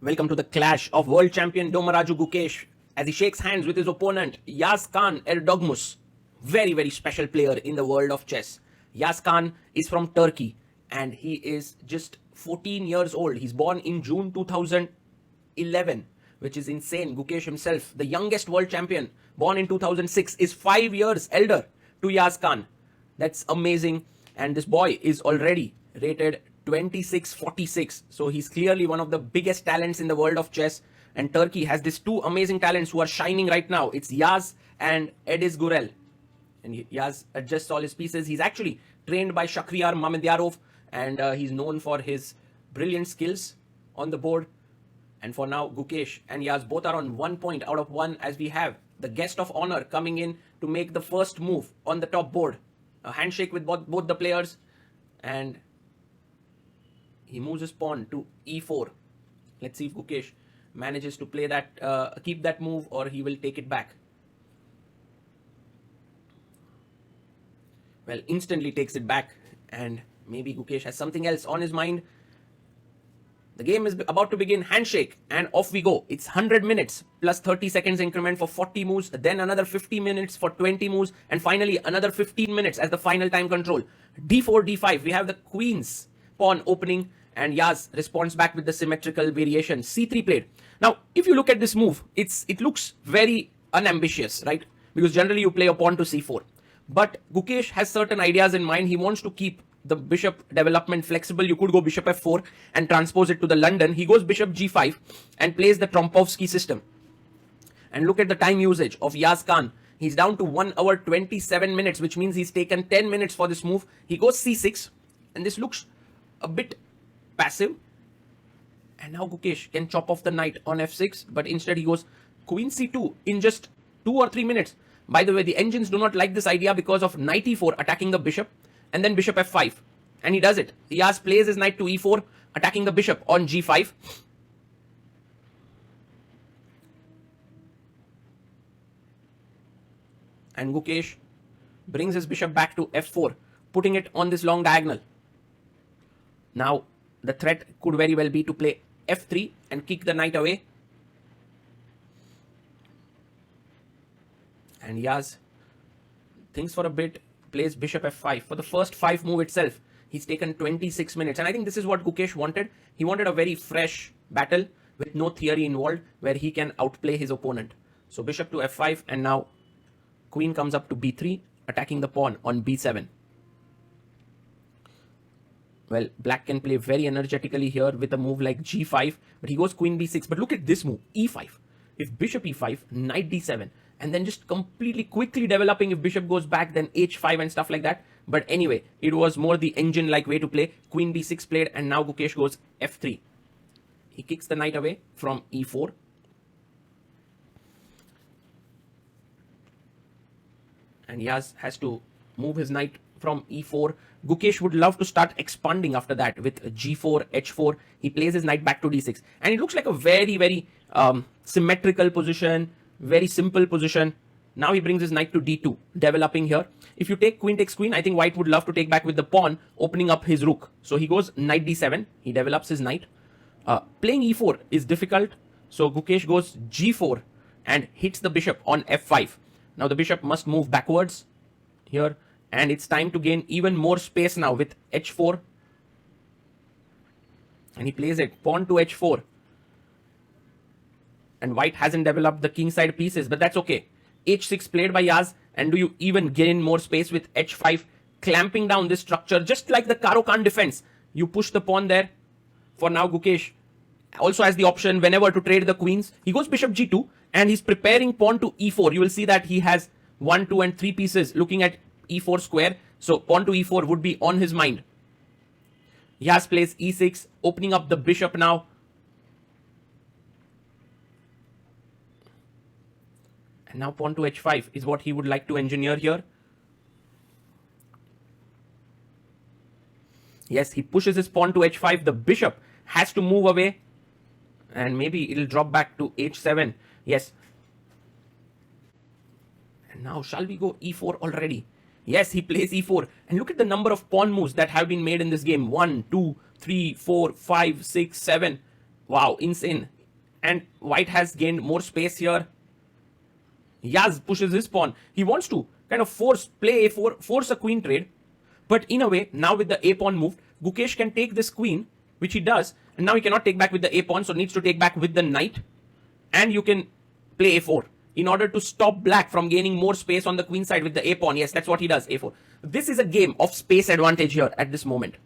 Welcome to the clash of world champion Domaraju Gukesh as he shakes hands with his opponent Yaz Khan Erdogmus. Very special player in the world of chess. Yaz Khan is from Turkey and he is just 14 years old. He's born in June 2011, which is insane. Gukesh himself, the youngest world champion, born in 2006, is 5 years elder to Yaz Khan. That's amazing. And this boy is already rated 2646. So he's clearly one of the biggest talents in the world of chess. And Turkey has these two amazing talents who are shining right now. It's Yaz and Ediz Gurel. And Yaz adjusts all his pieces. He's actually trained by Shakhriyar Mamedyarov, and he's known for his brilliant skills on the board. And for now, Gukesh and Yaz both are on 1 point out of 1 as we have the guest of honor coming in to make the first move on the top board. A handshake with both the players, and he moves his pawn to e4. Let's see if Gukesh manages to play that, keep that move, or he will take it back. Well, instantly takes it back, and maybe Gukesh has something else on his mind. The game is about to begin. Handshake, and off we go. It's 100 minutes plus 30 seconds increment for 40 moves, then another 50 minutes for 20 moves, and finally another 15 minutes as the final time control. d4, d5. We have the queen's pawn opening, and Yaz responds back with the symmetrical variation. c3 played. Now, if you look at this move, it looks very unambitious, right? Because generally you play a pawn to c4. But Gukesh has certain ideas in mind. He wants to keep the bishop development flexible. You could go bishop f4 and transpose it to the London. He goes bishop g5 and plays the Trompovsky system. And look at the time usage of Yaz Khan. He's down to 1 hour 27 minutes, which means he's taken 10 minutes for this move. He goes c6, and this looks a bit passive. And now Gukesh can chop off the knight on f6, but instead he goes queen c2 in just 2 or 3 minutes. By the way, the engines do not like this idea because of knight e4 attacking the bishop, and then bishop f5. And he does it. Yaz plays his knight to e4, attacking the bishop on g5. And Gukesh brings his bishop back to f4, putting it on this long diagonal. Now, the threat could very well be to play f3 and kick the knight away. And Yaz thinks for a bit, plays bishop f5. For the first 5 move itself, he's taken 26 minutes. And I think this is what Gukesh wanted. He wanted a very fresh battle with no theory involved, where he can outplay his opponent. So bishop to f5, and now queen comes up to b3, attacking the pawn on b7. Well, black can play very energetically here with a move like g5, but he goes queen b6. But look at this move, e5. If bishop e5, knight d7, and then just completely quickly developing. If bishop goes back, then h5 and stuff like that. But anyway, it was more the engine-like way to play. Queen b6 played, and now Gukesh goes f3. He kicks the knight away from e4. And Yaz has to move his knight from e4. Gukesh would love to start expanding after that with g4, h4. He plays his knight back to d6. And it looks like a very symmetrical position, very simple position. Now he brings his knight to d2, developing here. If you take queen takes queen, I think white would love to take back with the pawn, opening up his rook. So he goes knight d7. He develops his knight. Playing e4 is difficult. So Gukesh goes g4 and hits the bishop on f5. Now the bishop must move backwards here. And it's time to gain even more space now with h4. And he plays it, pawn to h4. And white hasn't developed the kingside pieces, but that's okay. h6 played by Yaz, and do you even gain more space with h5, clamping down this structure, just like the Caro-Kann defense. You push the pawn there. For now, Gukesh also has the option whenever to trade the queens. He goes bishop g2, and he's preparing pawn to e4. You will see that he has 1, 2, and 3 pieces looking at e4 square. So pawn to e4 would be on his mind. Yaz plays e6, opening up the bishop now. And now pawn to h5 is what he would like to engineer here. Yes, he pushes his pawn to h5. The bishop has to move away. And maybe it'll drop back to h7. Yes. And now shall we go e4 already? Yes, he plays e4. And look at the number of pawn moves that have been made in this game. 1, 2, 3, 4, 5, 6, 7. Wow, insane. And white has gained more space here. Yaz pushes his pawn. He wants to kind of play a4, force a queen trade. But in a way, now with the a pawn moved, Gukesh can take this queen, which he does. And now he cannot take back with the a pawn, so needs to take back with the knight. And you can play a4 in order to stop black from gaining more space on the queen side with the a pawn. Yes, that's what he does, a4. This is a game of space advantage here at this moment.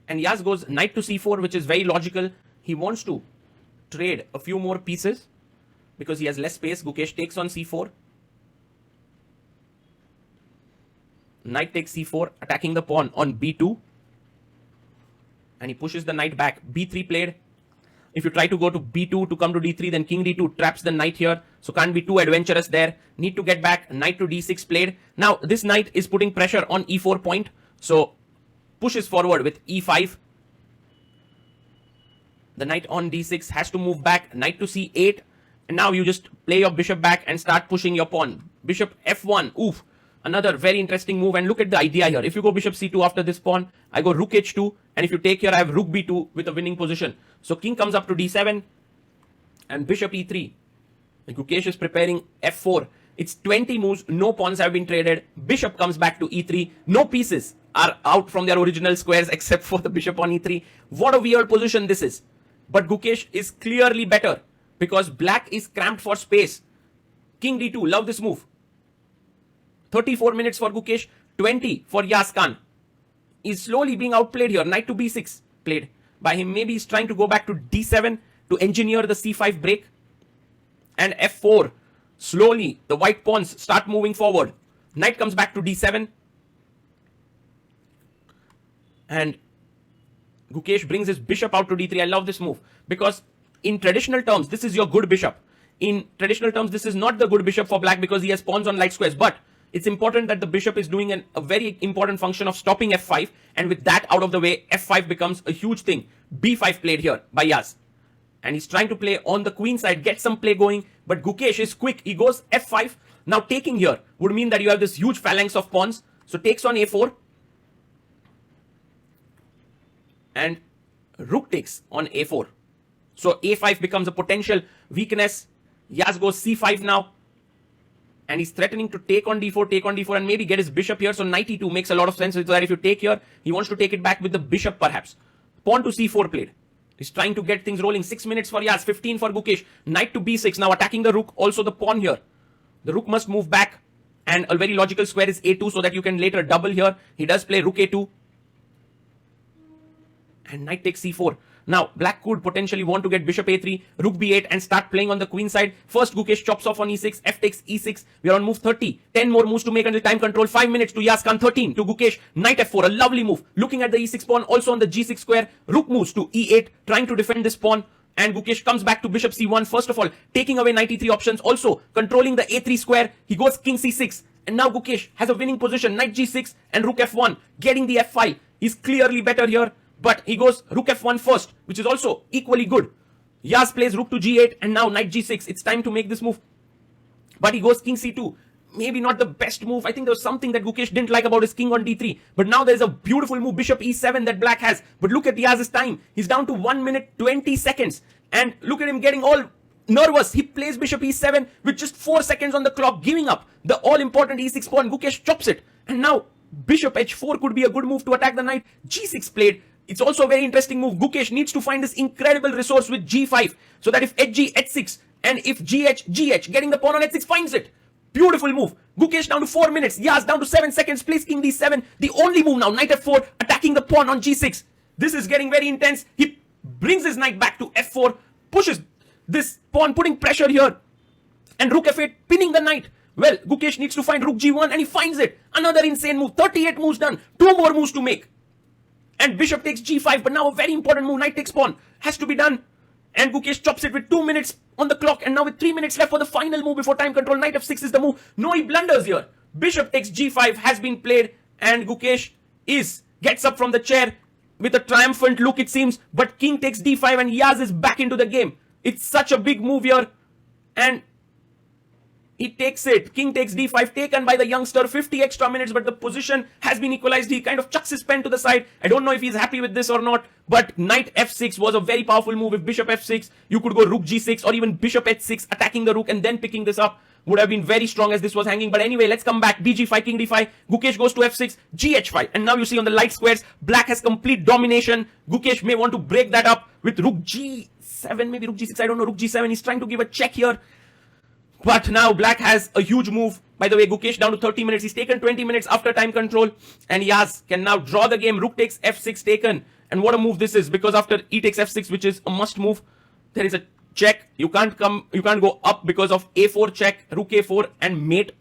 And Yaz goes knight to c4, which is very logical. He wants to trade a few more pieces because he has less space. Gukesh takes on c4. Knight takes c4, attacking the pawn on b2. And he pushes the knight back. b3 played. If you try to go to b2 to come to d3, then king d2 traps the knight here. So can't be too adventurous there. Need to get back. Knight to d6 played. Now this knight is putting pressure on e4 point. So pushes forward with e5. The knight on d6 has to move back. Knight to c8. And now you just play your bishop back and start pushing your pawn. Bishop f1. Oof. Another very interesting move. And look at the idea here. If you go bishop c2 after this pawn, I go rook h2. And if you take here, I have rook b2 with a winning position. So king comes up to d7 and bishop e3. And Gukesh is preparing f4. It's 20 moves. No pawns have been traded. Bishop comes back to e3. No pieces are out from their original squares except for the bishop on e3. What a weird position this is. But Gukesh is clearly better because black is cramped for space. King d2. Love this move. 34 minutes for Gukesh. 20 for Yaz Khan. He's slowly being outplayed here. Knight to b6 played by him. Maybe he's trying to go back to d7 to engineer the c5 break. And f4. Slowly, the white pawns start moving forward. Knight comes back to d7. And Gukesh brings his bishop out to d3. I love this move because in traditional terms, this is your good bishop. In traditional terms, this is not the good bishop for black because he has pawns on light squares. But it's important that the bishop is doing a very important function of stopping f5. And with that out of the way, f5 becomes a huge thing. b5 played here by Yaz. And he's trying to play on the queen side, get some play going. But Gukesh is quick. He goes f5. Now taking here would mean that you have this huge phalanx of pawns. So takes on a4. And rook takes on a4. So a5 becomes a potential weakness. Yaz goes c5 now. And he's threatening to take on d4, and maybe get his bishop here. So knight e2 makes a lot of sense. So that if you take here, he wants to take it back with the bishop perhaps. Pawn to c4 played. He's trying to get things rolling. 6 minutes for Yaz, 15 for Gukesh. Knight to b6, now attacking the rook, also the pawn here. The rook must move back. And a very logical square is a2 so that you can later double here. He does play rook a2. And knight takes c4. Now, black could potentially want to get bishop a3, rook b8 and start playing on the queen side. First, Gukesh chops off on e6, f takes e6. We are on move 30. 10 more moves to make until time control. 5 minutes to Yaz Khan, 13 to Gukesh. Knight f4, a lovely move. Looking at the e6 pawn, also on the g6 square. Rook moves to e8, trying to defend this pawn. And Gukesh comes back to bishop c1. First of all, taking away knight e3 options. Also, controlling the a3 square. He goes king c6. And now Gukesh has a winning position. Knight g6 and rook f1. Getting the f file. He's clearly better here. But he goes rook f1 first, which is also equally good. Yaz plays rook to g8 and now knight g6. It's time to make this move. But he goes king c2. Maybe not the best move. I think there was something that Gukesh didn't like about his king on d3. But now there's a beautiful move, bishop e7 that black has. But look at Yaz's time. He's down to 1 minute 20 seconds. And look at him getting all nervous. He plays bishop e7 with just 4 seconds on the clock, giving up the all-important e6 pawn. Gukesh chops it. And now bishop h4 could be a good move to attack the knight. g6 played. It's also a very interesting move. Gukesh needs to find this incredible resource with g5 so that if hg h6 and if gh, getting the pawn on h6 finds it. Beautiful move. Gukesh down to 4 minutes. Yaz down to 7 seconds. Plays king d7. The only move now. Knight f4 attacking the pawn on g6. This is getting very intense. He brings his knight back to f4. Pushes this pawn, putting pressure here. And rook f8 pinning the knight. Well, Gukesh needs to find rook g1 and he finds it. Another insane move. 38 moves done. 2 more moves to make. And bishop takes g5, but now a very important move. Knight takes pawn. Has to be done. And Gukesh chops it with 2 minutes on the clock. And now with 3 minutes left for the final move before time control. Knight f6 is the move. No, he blunders here. Bishop takes g5 has been played. And Gukesh gets up from the chair with a triumphant look, it seems. But king takes d5 and Yaz is back into the game. It's such a big move here. And He takes it. King takes d5, taken by the youngster. 50 extra minutes, but the position has been equalized. He kind of chucks his pen to the side. I don't know if he's happy with this or not, but knight f6 was a very powerful move. If bishop f6, you could go rook g6 or even bishop h6, attacking the rook and then picking this up. Would have been very strong as this was hanging. But anyway, let's come back. dg5, king d5. Gukesh goes to f6, gh5. And now you see on the light squares, black has complete domination. Gukesh may want to break that up with rook g7, maybe rook g6. I don't know. Rook g7. He's trying to give a check here. But now black has a huge move. By the way, Gukesh down to 30 minutes. He's taken 20 minutes after time control. And Yaz can now draw the game. Rook takes f6 taken. And what a move this is, because after e takes f6, which is a must move, there is a check. You can't go up because of a4 check, rook a4 and mate.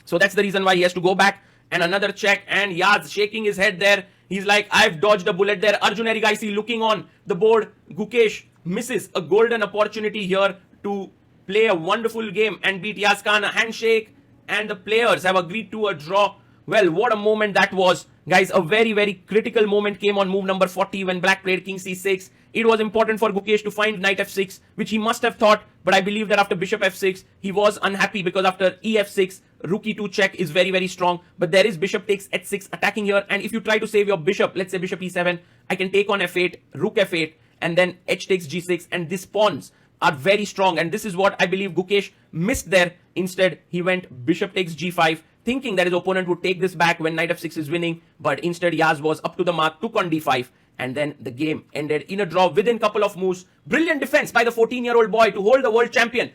So that's the reason why he has to go back. And another check, and Yaz shaking his head there. He's like, I've dodged a bullet there. Arjun Erigaisi looking on the board. Gukesh misses a golden opportunity here to play a wonderful game and beat Yaz Khan. A handshake, and the players have agreed to a draw. Well, what a moment that was. Guys, a very, very critical moment came on move number 40 when black played king c6. It was important for Gukesh to find knight f6, which he must have thought, but I believe that after bishop f6, he was unhappy because after e f6, rook e2 check is very, very strong. But there is bishop takes h6 attacking here, and if you try to save your bishop, let's say bishop e7, I can take on f8, rook f8, and then h takes g6, and these pawns are very strong, and this is what I believe Gukesh missed there. Instead, he went bishop takes g5, thinking that his opponent would take this back when knight f6 is winning, but instead Yaz was up to the mark, took on d5, and then the game ended in a draw within a couple of moves. Brilliant defense by the 14-year-old boy to hold the world champion.